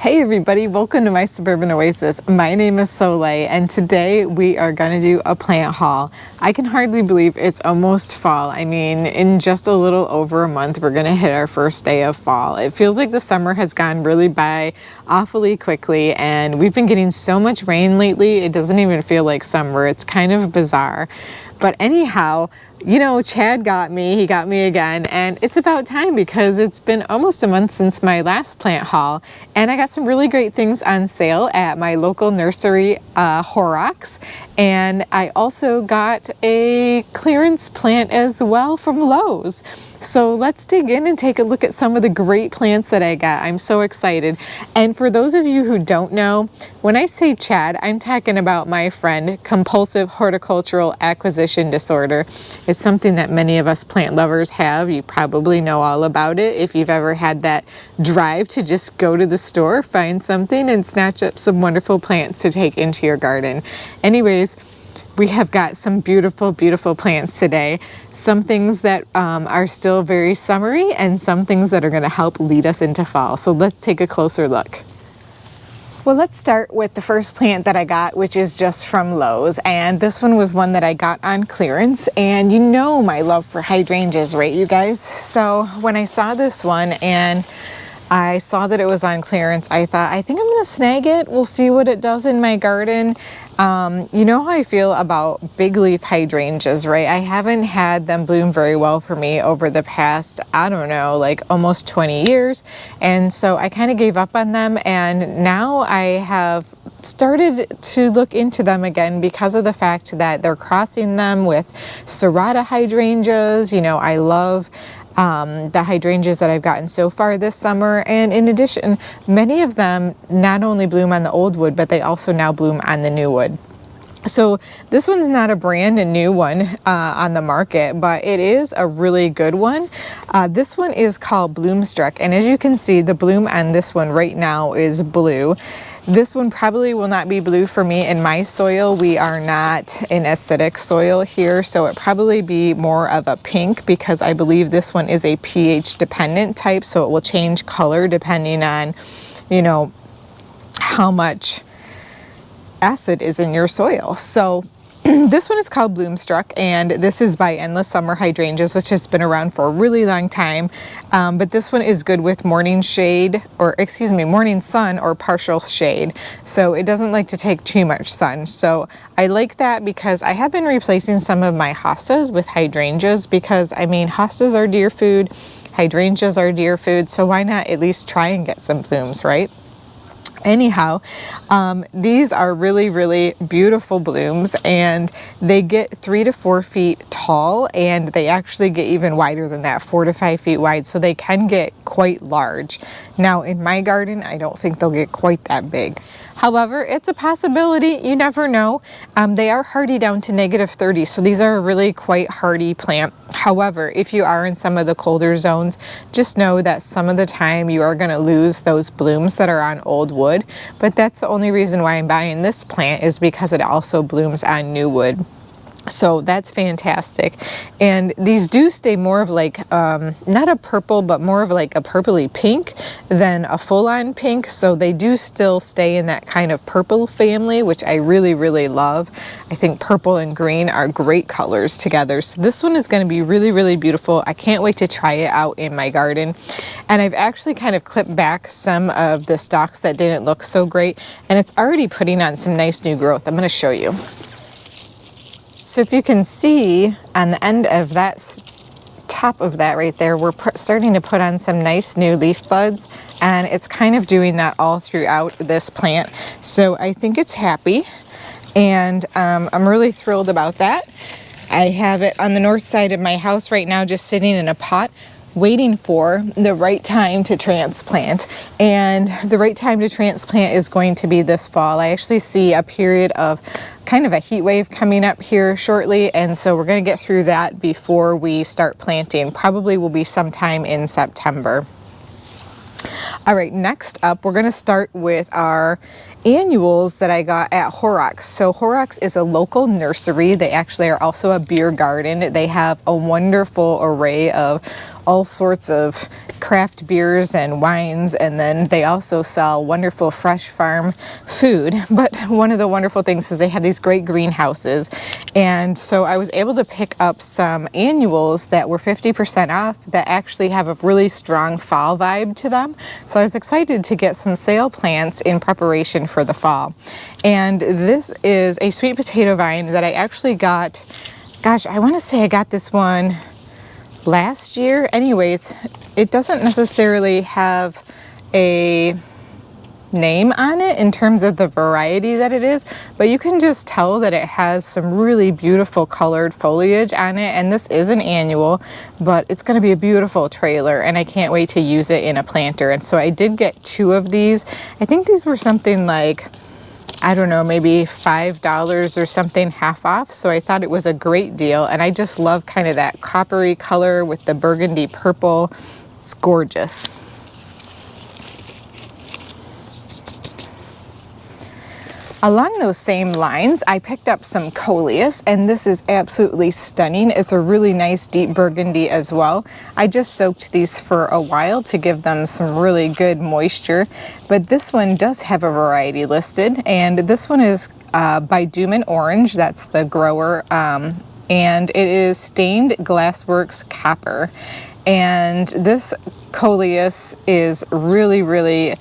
Hey everybody, welcome to my Suburban Oasis. My name is Soleil and today we are going to do a plant haul. I can hardly believe it's almost fall. I mean, in just a little over a month we're going to hit our first day of fall. It feels like the summer has gone really by awfully quickly and we've been getting so much rain lately it doesn't even feel like summer. It's kind of bizarre. But anyhow, you know, Chad got me, he got me again, and it's about time because it's been almost a month since my last plant haul, and I got some really great things on sale at my local nursery, Horrocks, and I also got a clearance plant as well from Lowe's. So let's dig in and take a look at some of the great plants that I got. I'm so excited. And for those of you who don't know, when I say Chad, I'm talking about my friend, compulsive horticultural acquisition disorder. It's something that many of us plant lovers have. You probably know all about it if you've ever had that drive to just go to the store, find something, and snatch up some wonderful plants to take into your garden. Anyways, we have got some beautiful, beautiful plants today. Some things that are still very summery and some things that are going to help lead us into fall. So let's take a closer look. Well, let's start with the first plant that I got, which is just from Lowe's. And this one was one that I got on clearance. And you know my love for hydrangeas, right, you guys? So when I saw this one and I saw that it was on clearance, I thought, I think I'm going to snag it. We'll see what it does in my garden. You know how I feel about big leaf hydrangeas, right? I haven't had them bloom very well for me over the past, I don't know, like almost 20 years. And so I kind of gave up on them. And now I have started to look into them again because of the fact that they're crossing them with serrata hydrangeas. You know, I love the hydrangeas that I've gotten so far this summer, and in addition, many of them not only bloom on the old wood, but they also now bloom on the new wood. So this one's not a brand new one on the market, but it is a really good one. This one is called Bloomstruck, and as you can see, the bloom on this one right now is blue. This one probably will not be blue for me in my soil. We are not in acidic soil here, so it probably be more of a pink because I believe this one is a pH dependent type, so it will change color depending on, you know, how much acid is in your soil. So this one is called Bloomstruck, and this is by Endless Summer Hydrangeas, which has been around for a really long time. But this one is good with morning shade, or excuse me, morning sun or partial shade. So it doesn't like to take too much sun. So I like that because I have been replacing some of my hostas with hydrangeas because, I mean, hostas are deer food, hydrangeas are deer food. So why not at least try and get some blooms, right? Anyhow, these are really, really beautiful blooms, and they get 3 to 4 feet tall, and they actually get even wider than that, 4 to 5 feet wide, so they can get quite large. Now, in my garden, I don't think they'll get quite that big. However, it's a possibility. You never know. They are hardy down to -30, so these are a really quite hardy plant. However, if you are in some of the colder zones, just know that some of the time you are going to lose those blooms that are on old wood. But that's the only reason why I'm buying this plant, is because it also blooms on new wood. So that's fantastic. And these do stay more of like, not a purple, but more of like a purpley pink than a full-on pink. So they do still stay in that kind of purple family, which I really, really love. I think purple and green are great colors together. So this one is going to be really, really beautiful. I can't wait to try it out in my garden. And I've actually kind of clipped back some of the stalks that didn't look so great. And it's already putting on some nice new growth. I'm going to show you. So if you can see on the end of that, top of that right there, we're starting to put on some nice new leaf buds, and it's kind of doing that all throughout this plant. So I think it's happy, and I'm really thrilled about that. I have it on the north side of my house right now, just sitting in a pot, waiting for the right time to transplant. And the right time to transplant is going to be this fall. I actually see a period of kind of a heat wave coming up here shortly, and so we're going to get through that before we start planting. Probably will be sometime in September. All right, next up we're going to start with our annuals that I got at Horrocks. So Horrocks is a local nursery. They actually are also a beer garden. They have a wonderful array of all sorts of craft beers and wines, and then they also sell wonderful fresh farm food. But one of the wonderful things is they have these great greenhouses, and so I was able to pick up some annuals that were 50% off that actually have a really strong fall vibe to them. So I was excited to get some sale plants in preparation for the fall. And this is a sweet potato vine that I actually got, gosh, I want to say I got this one last year. Anyways, it doesn't necessarily have a name on it in terms of the variety that it is, but you can just tell that it has some really beautiful colored foliage on it. And this is an annual, but it's going to be a beautiful trailer, and I can't wait to use it in a planter. And so I did get 2 of these. I think these were something like, I don't know, maybe $5 or something, half off. So I thought it was a great deal. And I just love kind of that coppery color with the burgundy purple. It's gorgeous. Along those same lines, I picked up some coleus, and this is absolutely stunning. It's a really nice deep burgundy as well. I just soaked these for a while to give them some really good moisture, but this one does have a variety listed, and this one is by Duman Orange. That's the grower, and it is stained glassworks copper. And this coleus is really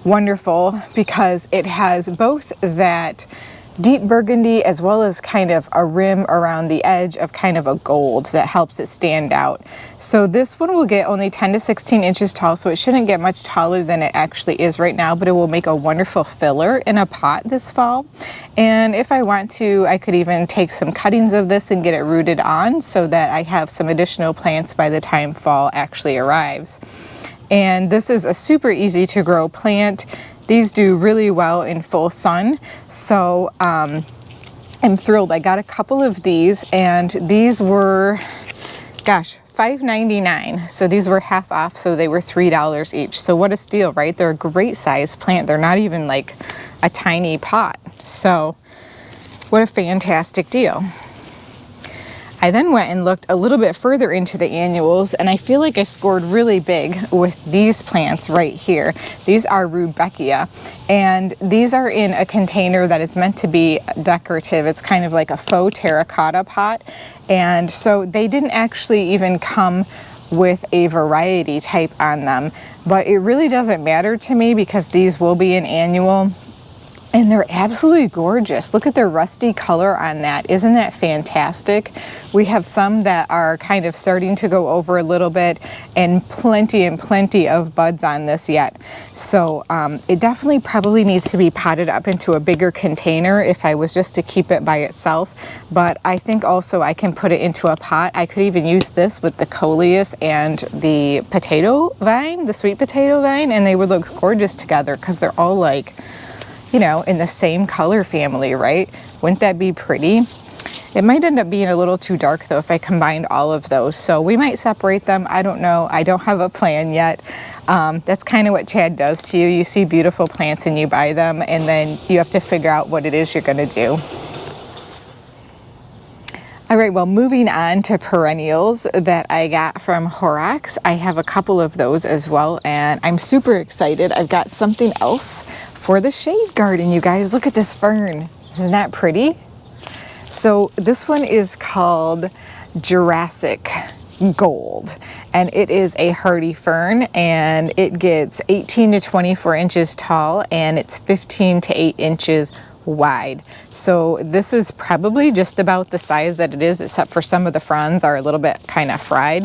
wonderful because it has both that deep burgundy as well as kind of a rim around the edge of kind of a gold that helps it stand out. So this one will get only 10 to 16 inches tall, so it shouldn't get much taller than it actually is right now, but it will make a wonderful filler in a pot this fall. And if I want to, I could even take some cuttings of this and get it rooted on so that I have some additional plants by the time fall actually arrives. And this is a super easy to grow plant. These do really well in full sun. So I'm thrilled. I got a couple of these, and these were, gosh, $5.99. So these were half off, so they were $3 each. So what a steal, right? They're a great size plant. They're not even like a tiny pot. So what a fantastic deal. I then went and looked a little bit further into the annuals, and I feel like I scored really big with these plants right here. These are rudbeckia, and these are in a container that is meant to be decorative. It's kind of like a faux terracotta pot, and so they didn't actually even come with a variety type on them, but it really doesn't matter to me because these will be an annual. And they're absolutely gorgeous. Look at their rusty color on that. Isn't that fantastic? We have some that are kind of starting to go over a little bit, and plenty of buds on this yet. So it definitely probably needs to be potted up into a bigger container if I was just to keep it by itself. But I think also I can put it into a pot. I could even use this with the coleus and the potato vine, the sweet potato vine, and they would look gorgeous together because they're all like, you know, in the same color family, right? Wouldn't that be pretty? It might end up being a little too dark though if I combined all of those. So we might separate them. I don't know. I don't have a plan yet. That's kind of what Chad does to you. You see beautiful plants and you buy them, and then you have to figure out what it is you're going to do. All right, well, moving on to perennials that I got from Horrocks. I have a couple of those as well, and I'm super excited. I've got something else for the shade garden, you guys. Look at this fern. Isn't that pretty? So this one is called Jurassic Gold, and it is a hardy fern, and it gets 18 to 24 inches tall, and it's 15 to 8 inches wide. So this is probably just about the size that it is, except for some of the fronds are a little bit kind of fried.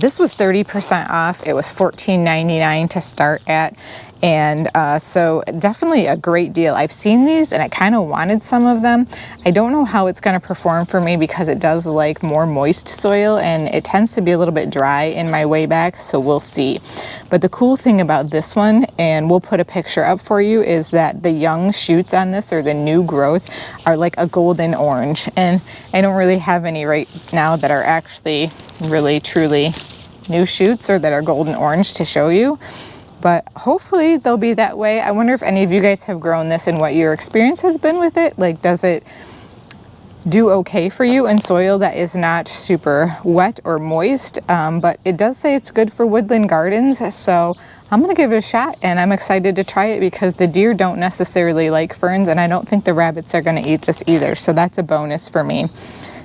This was 30% off. It was $14.99 to start at. And so definitely a great deal. I've seen these and I kind of wanted some of them. I don't know how it's going to perform for me because it does like more moist soil, and it tends to be a little bit dry in my way back, so we'll see. But the cool thing about this one, and we'll put a picture up for you, is that the young shoots on this, or the new growth, are like a golden orange. And I don't really have any right now that are actually really truly new shoots or that are golden orange to show you. but hopefully they'll be that way. I wonder if any of you guys have grown this and what your experience has been with it. Like, does it do okay for you in soil that is not super wet or moist? But it does say it's good for woodland gardens, so I'm gonna give it a shot, and I'm excited to try it because the deer don't necessarily like ferns, and I don't think the rabbits are gonna eat this either, so that's a bonus for me.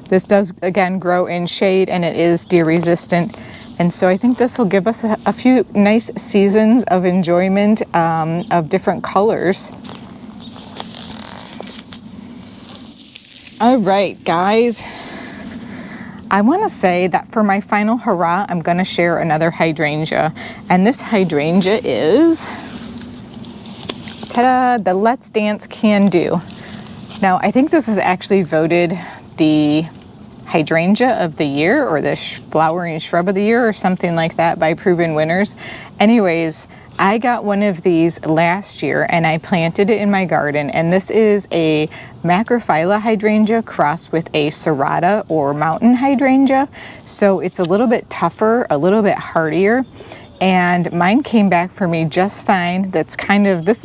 This does, again, grow in shade, and it is deer resistant, and so I think this will give us a few nice seasons of enjoyment of different colors. All right, guys. I want to say that for my final hurrah, I'm going to share another hydrangea. And this hydrangea is, ta-da, the Let's Dance Can Do. Now, I think this was actually voted the hydrangea of the year, or the flowering shrub of the year, or something like that, by proven winners. Anyways, I got one of these last year and I planted it in my garden, and this is a macrophylla hydrangea crossed with a serrata or mountain hydrangea. So it's a little bit tougher, a little bit hardier, and mine came back for me just fine. This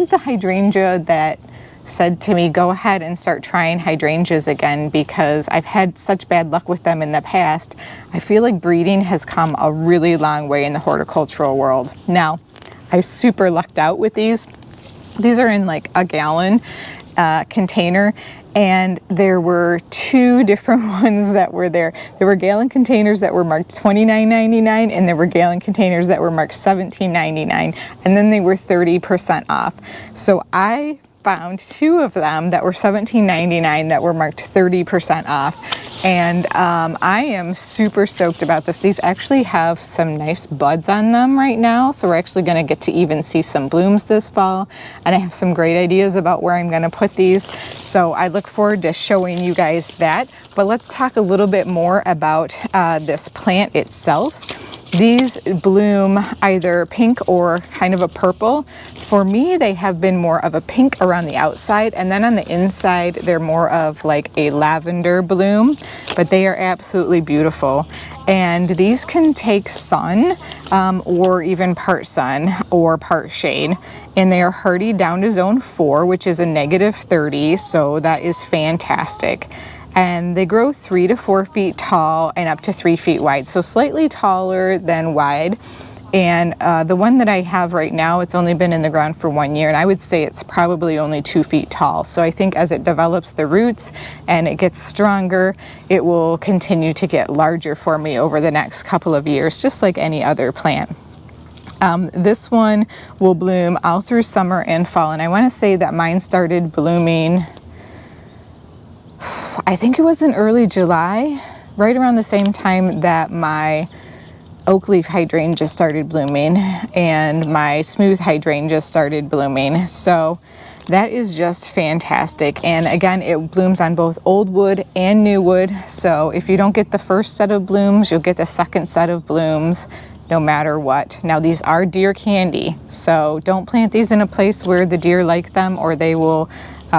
is the hydrangea that said to me, go ahead and start trying hydrangeas again, because I've had such bad luck with them in the past. I feel like breeding has come a really long way in the horticultural world. Now, I super lucked out with these. These are in like a gallon container, and there were two different ones that were there. There were gallon containers that were marked $29.99, and there were gallon containers that were marked $17.99, and then they were 30% off. So I found two of them that were $17.99 that were marked 30% off. And I am super stoked about this. These actually have some nice buds on them right now, so we're actually going to get to even see some blooms this fall, and I have some great ideas about where I'm going to put these, so I look forward to showing you guys that. But let's talk a little bit more about this plant itself. These bloom either pink or kind of a purple. For me, they have been more of a pink around the outside, and then on the inside, they're more of like a lavender bloom, but they are absolutely beautiful. And these can take sun, or even part sun or part shade. And they are hardy down to zone 4, which is a -30, so that is fantastic. And they grow 3 to 4 feet tall and up to 3 feet wide, so slightly taller than wide. And the one that I have right now, it's only been in the ground for 1 year, and I would say it's probably only 2 feet tall. So I think as it develops the roots and it gets stronger, it will continue to get larger for me over the next couple of years, just like any other plant. This one will bloom all through summer and fall, and I want to say that mine started blooming, I think it was in early July, right around the same time that my oak leaf hydrangea started blooming and my smooth hydrangea started blooming. So that is just fantastic. And again, it blooms on both old wood and new wood. So if you don't get the first set of blooms, you'll get the second set of blooms no matter what. Now, these are deer candy, so don't plant these in a place where the deer like them, or they will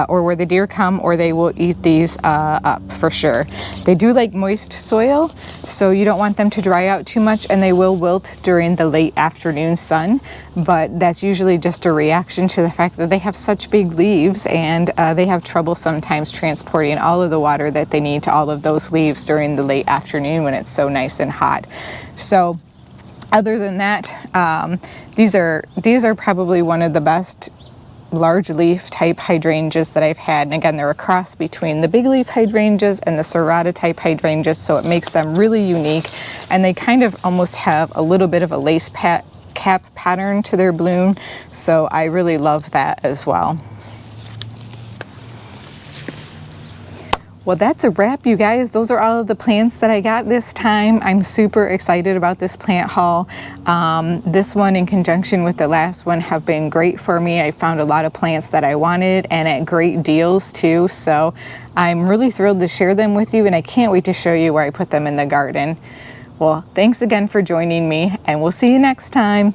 or where the deer come, or they will eat these up for sure. They do like moist soil, so you don't want them to dry out too much, and they will wilt during the late afternoon sun, but that's usually just a reaction to the fact that they have such big leaves, and they have trouble sometimes transporting all of the water that they need to all of those leaves during the late afternoon when it's so nice and hot. So other than that, these are probably one of the best large leaf type hydrangeas that I've had. And again, they're a cross between the big leaf hydrangeas and the serrata type hydrangeas, so it makes them really unique. And they kind of almost have a little bit of a lace cap pattern to their bloom, so I really love that as well. Well, that's a wrap, you guys. Those are all of the plants that I got this time. I'm super excited about this plant haul. This one in conjunction with the last one have been great for me. I found a lot of plants that I wanted and at great deals too. So I'm really thrilled to share them with you, and I can't wait to show you where I put them in the garden. Well, thanks again for joining me, and we'll see you next time.